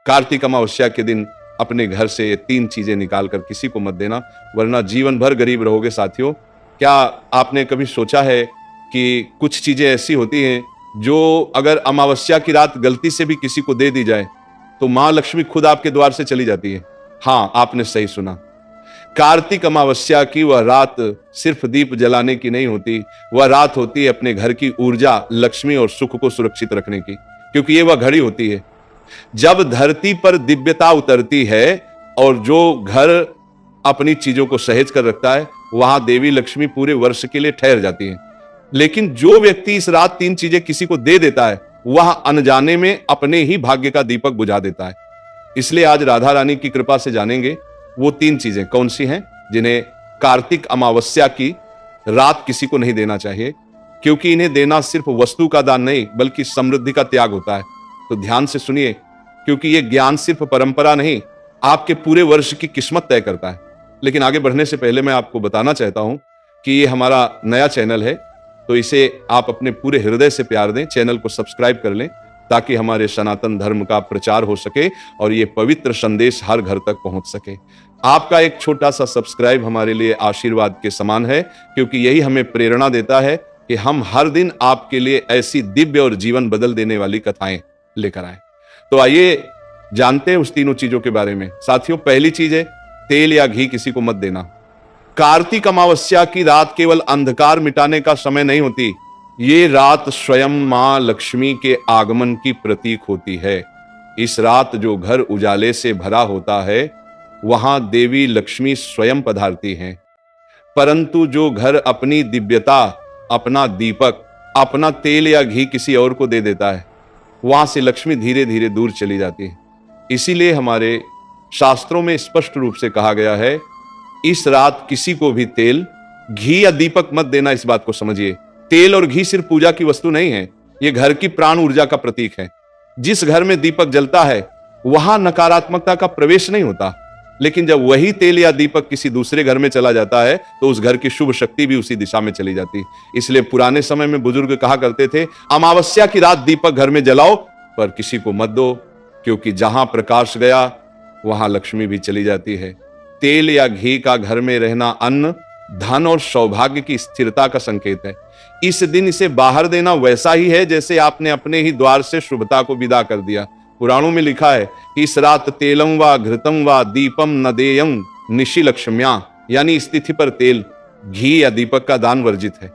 कार्तिक अमावस्या के दिन अपने घर से ये 3 चीजें निकालकर किसी को मत देना, वरना जीवन भर गरीब रहोगे साथियों। क्या आपने कभी सोचा है कि कुछ चीजें ऐसी होती हैं जो अगर अमावस्या की रात गलती से भी किसी को दे दी जाए तो मां लक्ष्मी खुद आपके द्वार से चली जाती है। हां, आपने सही सुना। कार्तिक अमावस्या की वह रात सिर्फ दीप जलाने की नहीं होती, वह रात होती है अपने घर की ऊर्जा, लक्ष्मी और सुख को सुरक्षित रखने की, क्योंकि ये वह घड़ी होती है जब धरती पर दिव्यता उतरती है और जो घर अपनी चीजों को सहेज कर रखता है वहां देवी लक्ष्मी पूरे वर्ष के लिए ठहर जाती है। लेकिन जो व्यक्ति इस रात 3 चीजें किसी को दे देता है वह अनजाने में अपने ही भाग्य का दीपक बुझा देता है। इसलिए आज राधा रानी की कृपा से जानेंगे वो 3 चीजें कौन सी हैं जिन्हें कार्तिक अमावस्या की रात किसी को नहीं देना चाहिए, क्योंकि इन्हें देना सिर्फ वस्तु का दान नहीं बल्कि समृद्धि का त्याग होता है। तो ध्यान से सुनिए, क्योंकि ये ज्ञान सिर्फ परंपरा नहीं, आपके पूरे वर्ष की किस्मत तय करता है। लेकिन आगे बढ़ने से पहले मैं आपको बताना चाहता हूं कि ये हमारा नया चैनल है, तो इसे आप अपने पूरे हृदय से प्यार दें, चैनल को सब्सक्राइब कर लें ताकि हमारे सनातन धर्म का प्रचार हो सके और ये पवित्र संदेश हर घर तक पहुंच सके। आपका एक छोटा सा सब्सक्राइब हमारे लिए आशीर्वाद के समान है, क्योंकि यही हमें प्रेरणा देता है कि हम हर दिन आपके लिए ऐसी दिव्य और जीवन बदल देने वाली कथाएं लेकर आए। तो आइए जानते हैं उस तीनों चीजों के बारे में। साथियों, पहली चीज है तेल या घी किसी को मत देना। कार्तिक अमावस्या की रात केवल अंधकार मिटाने का समय नहीं होती, ये रात स्वयं मां लक्ष्मी के आगमन की प्रतीक होती है। इस रात जो घर उजाले से भरा होता है वहां देवी लक्ष्मी स्वयं पधारती हैं, परंतु जो घर अपनी दिव्यता, अपना दीपक, अपना तेल या घी किसी और को दे देता है वहां से लक्ष्मी धीरे धीरे दूर चली जाती है। इसीलिए हमारे शास्त्रों में स्पष्ट रूप से कहा गया है इस रात किसी को भी तेल, घी या दीपक मत देना। इस बात को समझिए, तेल और घी सिर्फ पूजा की वस्तु नहीं है, ये घर की प्राण ऊर्जा का प्रतीक है। जिस घर में दीपक जलता है वहां नकारात्मकता का प्रवेश नहीं होता, लेकिन जब वही तेल या दीपक किसी दूसरे घर में चला जाता है तो उस घर की शुभ शक्ति भी उसी दिशा में चली जाती है। इसलिए पुराने समय में बुजुर्ग कहा करते थे अमावस्या की रात दीपक घर में जलाओ पर किसी को मत दो, क्योंकि जहां प्रकाश गया वहां लक्ष्मी भी चली जाती है। तेल या घी का घर में रहना अन्न, धन और सौभाग्य की स्थिरता का संकेत है। इस दिन इसे बाहर देना वैसा ही है जैसे आपने अपने ही द्वार से शुभता को विदा कर दिया। पुराणों में लिखा है कि इस रात तेलम व घृतम व दीपम न देयं निशि लक्ष्म्या, यानी इस तिथि पर तेल, घी या दीपक का दान वर्जित है,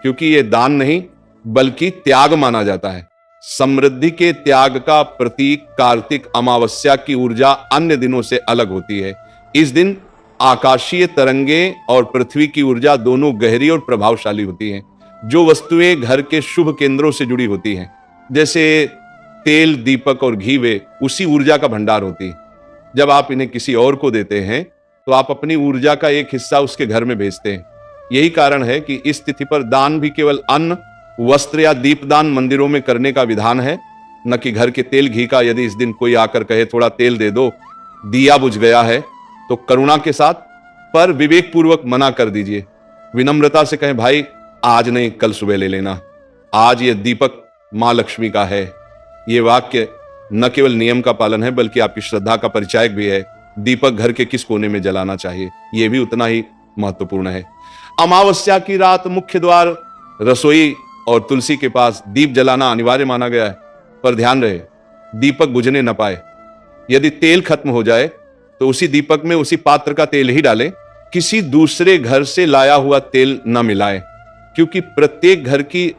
क्योंकि यह दान नहीं बल्कि त्याग माना जाता है। समृद्धि के त्याग का प्रतीक कार्तिक अमावस्या की ऊर्जा अन्य दिनों से अलग होती है। इस दिन आकाशीय तरंगे और पृथ्वी की ऊर्जा दोनों गहरी और प्रभावशाली होती हैं। जो वस्तुएं घर के शुभ केंद्रों से जुड़ी होती हैं, जैसे तेल, दीपक और घी, वे उसी ऊर्जा का भंडार होती है। जब आप इन्हें किसी और को देते हैं तो आप अपनी ऊर्जा का एक हिस्सा उसके घर में भेजते हैं। यही कारण है कि इस तिथि पर दान भी केवल अन्न, वस्त्र या दीपदान मंदिरों में करने का विधान है, न कि घर के तेल घी का। यदि इस दिन कोई आकर कहे थोड़ा तेल दे दो, दिया बुझ गया है, तो करुणा के साथ पर विवेक पूर्वक मना कर दीजिए। विनम्रता से कहें भाई आज नहीं, कल सुबह ले लेना, आज ये दीपक मां लक्ष्मी का है। ये वाक्य न केवल नियम का पालन है बल्कि आपकी श्रद्धा का परिचायक भी है। दीपक घर के किस कोने में जलाना चाहिए यह भी उतना ही महत्वपूर्ण है। अमावस्या की रात मुख्य द्वार, रसोई और तुलसी के पास दीप जलाना अनिवार्य माना गया है, पर ध्यान रहे दीपक बुझने न पाए। यदि तेल खत्म हो जाए तो उसी दीपक में उसी पात्र का तेल ही डालें, किसी दूसरे घर से लाया हुआ तेल न मिलाएं, क्योंकि प्रत्येक घर की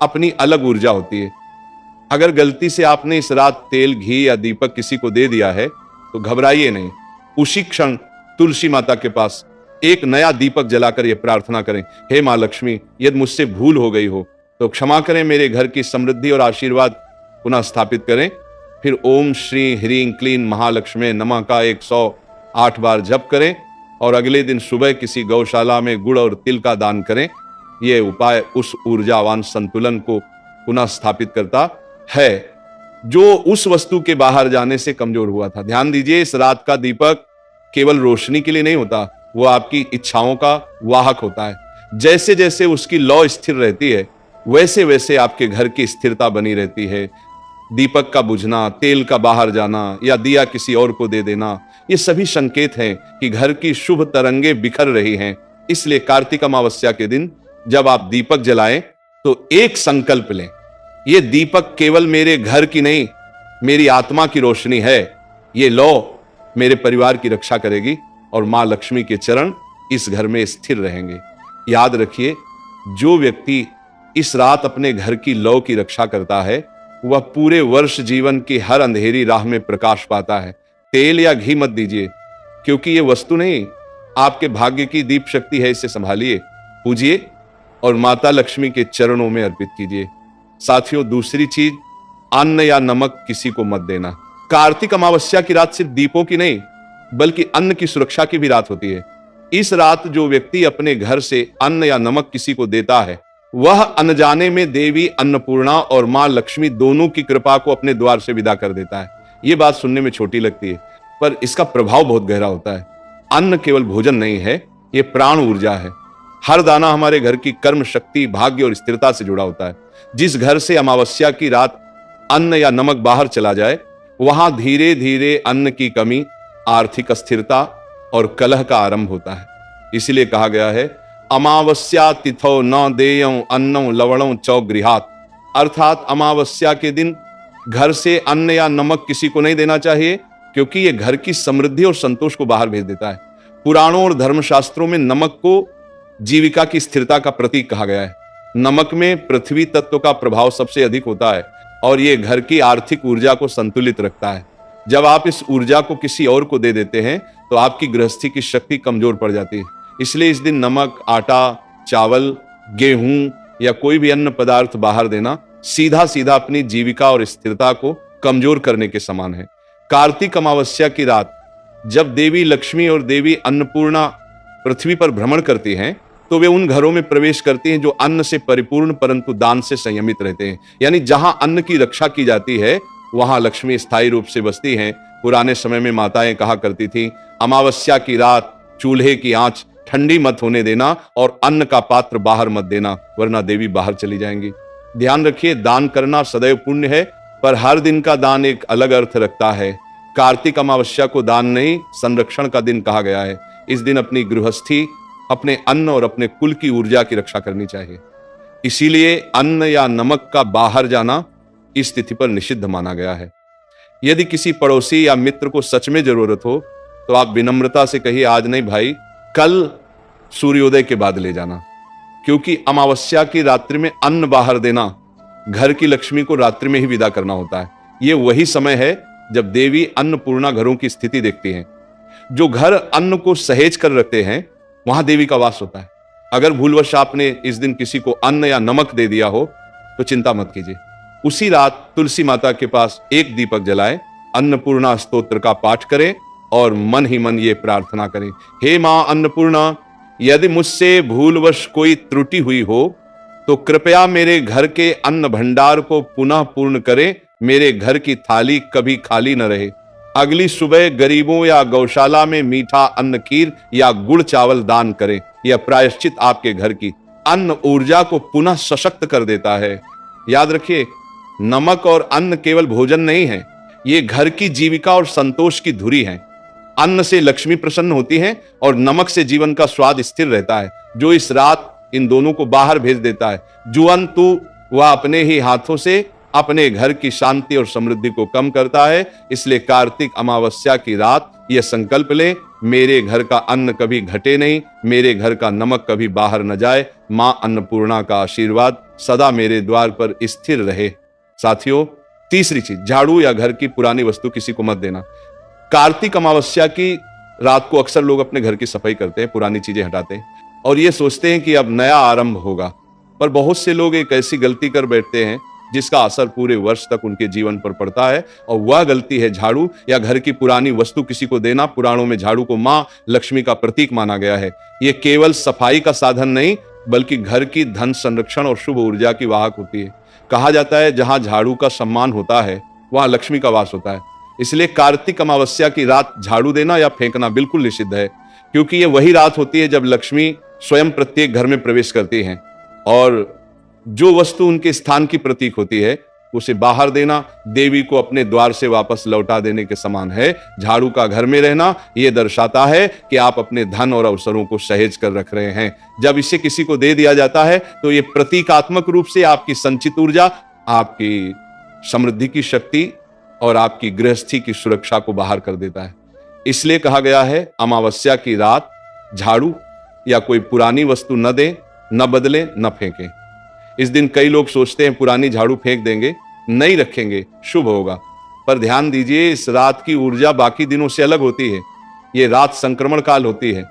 अपनी अलग ऊर्जा होती है। अगर गलती से आपने इस रात तेल, घी या दीपक किसी को दे दिया है तो घबराइए नहीं, उसी क्षण तुलसी माता के पास एक नया दीपक जलाकर यह प्रार्थना करें, हे मां लक्ष्मी, यदि मुझसे भूल हो गई हो तो क्षमा करें, मेरे घर की समृद्धि और आशीर्वाद पुनः स्थापित करें। फिर ओम श्री ह्रीं क्लीं महालक्ष्मी नमः का 108 बार जप करें और अगले दिन सुबह किसी गौशाला में गुड़ और तिल का दान करें। यह उपाय उस ऊर्जावान संतुलन को पुनः स्थापित करता है जो उस वस्तु के बाहर जाने से कमजोर हुआ था। ध्यान दीजिए, इस रात का दीपक केवल रोशनी के लिए नहीं होता, वो आपकी इच्छाओं का वाहक होता है। जैसे जैसे उसकी लौ स्थिर रहती है वैसे वैसे आपके घर की स्थिरता बनी रहती है। दीपक का बुझना, तेल का बाहर जाना या दिया किसी और को दे देना, ये सभी संकेत हैं कि घर की शुभ तरंगे बिखर रही हैं। इसलिए कार्तिक अमावस्या के दिन जब आप दीपक जलाएं तो एक संकल्प लें, ये दीपक केवल मेरे घर की नहीं, मेरी आत्मा की रोशनी है। ये लौ मेरे परिवार की रक्षा करेगी और मां लक्ष्मी के चरण इस घर में स्थिर रहेंगे। याद रखिए, जो व्यक्ति इस रात अपने घर की लौ की रक्षा करता है वह पूरे वर्ष जीवन की हर अंधेरी राह में प्रकाश पाता है। तेल या घी मत दीजिए, क्योंकि ये वस्तु नहीं, आपके भाग्य की दीप शक्ति है। इसे संभालिए, पूजिए और माता लक्ष्मी के चरणों में अर्पित कीजिए। साथियों, दूसरी चीज, अन्न या नमक किसी को मत देना। कार्तिक अमावस्या की रात सिर्फ दीपों की नहीं बल्कि अन्न की सुरक्षा की भी रात होती है। इस रात जो व्यक्ति अपने घर से अन्न या नमक किसी को देता है वह अनजाने में देवी अन्नपूर्णा और मां लक्ष्मी दोनों की कृपा को अपने द्वार से विदा कर देता है। यह बात सुनने में छोटी लगती है, पर इसका प्रभाव बहुत गहरा होता है। अन्न केवल भोजन नहीं है, यह प्राण ऊर्जा है। हर दाना हमारे घर की कर्म शक्ति, भाग्य और स्थिरता से जुड़ा होता है। जिस घर से अमावस्या की रात अन्न या नमक बाहर चला जाए वहां धीरे धीरे अन्न की कमी, आर्थिक अस्थिरता और कलह का आरंभ होता है। इसलिए कहा गया है, अमावस्या तिथौ न देयं अन्नं लवणं चौ गृहात्, अर्थात अमावस्या के दिन घर से अन्न या नमक किसी को नहीं देना चाहिए, क्योंकि यह घर की समृद्धि और संतोष को बाहर भेज देता है। पुराणों और धर्मशास्त्रों में नमक को जीविका की स्थिरता का प्रतीक कहा गया है। नमक में पृथ्वी तत्व का प्रभाव सबसे अधिक होता है और यह घर की आर्थिक ऊर्जा को संतुलित रखता है। जब आप इस ऊर्जा को किसी और को दे देते हैं तो आपकी गृहस्थी की शक्ति कमजोर पड़ जाती है। इसलिए इस दिन नमक, आटा, चावल, गेहूं या कोई भी अन्न पदार्थ बाहर देना सीधा सीधा अपनी जीविका और स्थिरता को कमजोर करने के समान है। कार्तिक अमावस्या की रात जब देवी लक्ष्मी और देवी अन्नपूर्णा पृथ्वी पर भ्रमण करती हैं तो वे उन घरों में प्रवेश करती हैं जो अन्न से परिपूर्ण परंतु दान से संयमित रहते हैं। यानी जहां अन्न की रक्षा की जाती है वहां लक्ष्मी स्थायी रूप से बसती हैं। पुराने समय में माताएं कहा करती थी, अमावस्या की रात चूल्हे की आंच ठंडी मत होने देना और अन्न का पात्र बाहर मत देना, वरना देवी बाहर चली जाएंगी। ध्यान रखिए, दान करना सदैव पुण्य है, पर हर दिन का दान एक अलग अर्थ रखता है। कार्तिक अमावस्या को दान नहीं, संरक्षण का दिन कहा गया है। इस दिन अपनी गृहस्थी, अपने अन्न और अपने कुल की ऊर्जा की रक्षा करनी चाहिए। इसीलिए अन्न या नमक का बाहर जाना इस तिथि पर निषिद्ध माना गया है। यदि किसी पड़ोसी या मित्र को सच में जरूरत हो तो आप विनम्रता से कहिए, आज नहीं भाई, कल सूर्योदय के बाद ले जाना, क्योंकि अमावस्या की रात्रि में अन्न बाहर देना घर की लक्ष्मी को रात्रि में ही विदा करना होता है। यह वही समय है जब देवी अन्नपूर्णा घरों की स्थिति देखती हैं। जो घर अन्न को सहेज कर रखते हैं वहां देवी का वास होता है। अगर भूलवश आपने इस दिन किसी को अन्न या नमक दे दिया हो तो चिंता मत कीजिए। उसी रात तुलसी माता के पास एक दीपक जलाएं, अन्नपूर्णा स्तोत्र का पाठ करें और मन ही मन ये प्रार्थना करें, हे मां अन्नपूर्णा, यदि मुझसे भूलवश कोई त्रुटि हुई हो तो कृपया मेरे घर के अन्न भंडार को पुनः पूर्ण करें, मेरे घर की थाली कभी खाली न रहे। अगली सुबह गरीबों या गौशाला में मीठा अन्न, खीर या गुड़ चावल दान करें। यह प्रायश्चित आपके घर की अन्न ऊर्जा को पुनः सशक्त कर देता है। याद रखिए, नमक और अन्न केवल भोजन नहीं है, ये घर की जीविका और संतोष की धुरी है। अन्न से लक्ष्मी प्रसन्न होती है और नमक से जीवन का स्वाद स्थिर रहता है। जो इस रात इन दोनों को बाहर भेज देता है, जुअंतु वह अपने ही हाथों से अपने घर की शांति और समृद्धि को कम करता है। इसलिए कार्तिक अमावस्या की रात यह संकल्प ले, मेरे घर का अन्न कभी घटे नहीं, मेरे घर का नमक कभी बाहर न जाए। मां अन्नपूर्णा का आशीर्वाद सदा मेरे द्वार पर स्थिर रहे। साथियों, तीसरी चीज, झाड़ू या घर की पुरानी वस्तु किसी को मत देना। कार्तिक अमावस्या की रात को अक्सर लोग अपने घर की सफाई करते हैं, पुरानी चीजें हटाते हैं और ये सोचते हैं कि अब नया आरंभ होगा। पर बहुत से लोग एक ऐसी गलती कर बैठते हैं जिसका असर पूरे वर्ष तक उनके जीवन पर पड़ता है, और वह गलती है झाड़ू या घर की पुरानी वस्तु किसी को देना। पुराणों में झाड़ू को मां लक्ष्मी का प्रतीक माना गया है। यह केवल सफाई का साधन नहीं बल्कि घर की धन संरक्षण और शुभ ऊर्जा की वाहक होती है। कहा जाता है, जहां झाड़ू का सम्मान होता है वहां लक्ष्मी का वास होता है। इसलिए कार्तिक अमावस्या की रात झाड़ू देना या फेंकना बिल्कुल निषिद्ध है, क्योंकि यह वही रात होती है जब लक्ष्मी स्वयं प्रत्येक घर में प्रवेश करती हैं और जो वस्तु उनके स्थान की प्रतीक होती है उसे बाहर देना देवी को अपने द्वार से वापस लौटा देने के समान है। झाड़ू का घर में रहना यह दर्शाता है कि आप अपने धन और अवसरों को सहेज कर रख रहे हैं। जब इसे किसी को दे दिया जाता है तो यह प्रतीकात्मक रूप से आपकी संचित ऊर्जा, आपकी समृद्धि की शक्ति और आपकी गृहस्थी की सुरक्षा को बाहर कर देता है। इसलिए कहा गया है अमावस्या की रात झाड़ू या कोई पुरानी वस्तु न दें, न बदलें, न फेंकें। इस दिन कई लोग सोचते हैं पुरानी झाड़ू फेंक देंगे, नई रखेंगे, शुभ होगा। पर ध्यान दीजिए, इस रात की ऊर्जा बाकी दिनों से अलग होती है। ये रात संक्रमण काल होती है,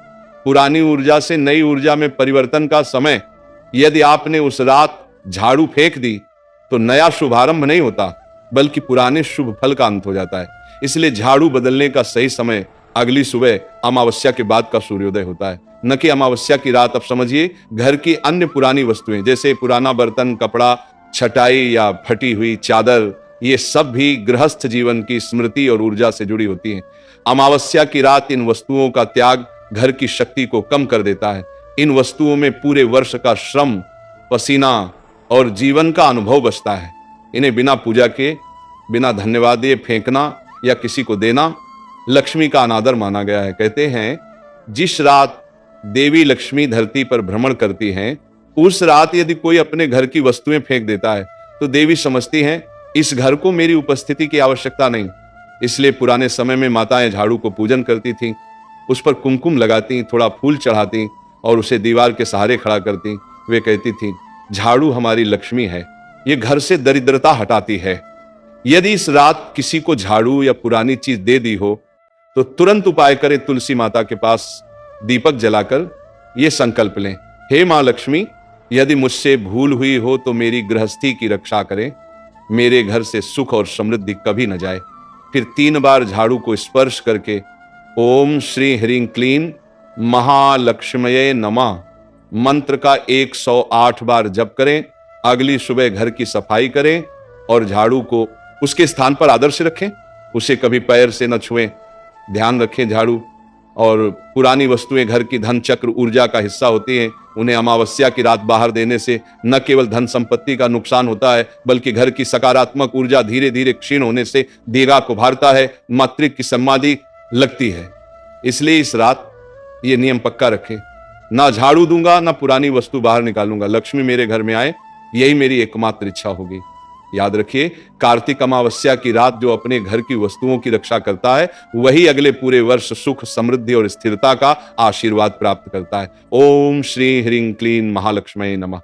पुरानी ऊर्जा से नई ऊर्जा में परिवर्तन का समय। यदि आपने उस रात झाड़ू फेंक दी तो नया शुभारंभ नहीं होता, बल्कि पुराने शुभ फल का अंत हो जाता है। इसलिए झाड़ू बदलने का सही समय अगली सुबह अमावस्या के बाद का सूर्योदय होता है, न कि अमावस्या की रात। अब समझिए, घर की अन्य पुरानी वस्तुएं जैसे पुराना बर्तन, कपड़ा, छटाई या फटी हुई चादर, ये सब भी गृहस्थ जीवन की स्मृति और ऊर्जा से जुड़ी होती हैं। अमावस्या की रात इन वस्तुओं का त्याग घर की शक्ति को कम कर देता है। इन वस्तुओं में पूरे वर्ष का श्रम, पसीना और जीवन का अनुभव बसता है। इन्हें बिना पूजा के, बिना धन्यवाद दिए फेंकना या किसी को देना लक्ष्मी का अनादर माना गया है। कहते हैं जिस रात देवी लक्ष्मी धरती पर भ्रमण करती हैं, उस रात यदि कोई अपने घर की वस्तुएं फेंक देता है तो देवी समझती हैं इस घर को मेरी उपस्थिति की आवश्यकता नहीं। इसलिए पुराने समय में माताएं झाड़ू को पूजन करती थीं, उस पर कुमकुम लगाती, थोड़ा फूल चढ़ाती और उसे दीवार के सहारे खड़ा करती। वे कहती थीं झाड़ू हमारी लक्ष्मी है, ये घर से दरिद्रता हटाती है। यदि इस रात किसी को झाड़ू या पुरानी चीज दे दी हो तो तुरंत उपाय करें, तुलसी माता के पास दीपक जलाकर यह संकल्प लें, हे मां लक्ष्मी, यदि मुझसे भूल हुई हो तो मेरी गृहस्थी की रक्षा करें, मेरे घर से सुख और समृद्धि कभी न जाए। फिर 3 बार झाड़ू को स्पर्श करके ओम श्री ह्रीं क्लीं महालक्ष्मये नमः मंत्र का 108 बार जप करें। अगली सुबह घर की सफाई करें और झाड़ू को उसके स्थान पर आदर से रखें, उसे कभी पैर से न छुएं। ध्यान रखें, झाड़ू और पुरानी वस्तुएं घर की धन चक्र ऊर्जा का हिस्सा होती हैं। उन्हें अमावस्या की रात बाहर देने से न केवल धन संपत्ति का नुकसान होता है, बल्कि घर की सकारात्मक ऊर्जा धीरे धीरे क्षीण होने से दीर्घा को भारता है, मातृ की समाधि लगती है। इसलिए इस रात ये नियम पक्का रखें, ना झाड़ू दूंगा, ना पुरानी वस्तु बाहर निकालूंगा। लक्ष्मी मेरे घर में आए, यही मेरी एकमात्र इच्छा होगी। याद रखिए, कार्तिक अमावस्या की रात जो अपने घर की वस्तुओं की रक्षा करता है, वही अगले पूरे वर्ष सुख, समृद्धि और स्थिरता का आशीर्वाद प्राप्त करता है। ओम श्री ह्रीं क्लीं महालक्ष्मी नमः।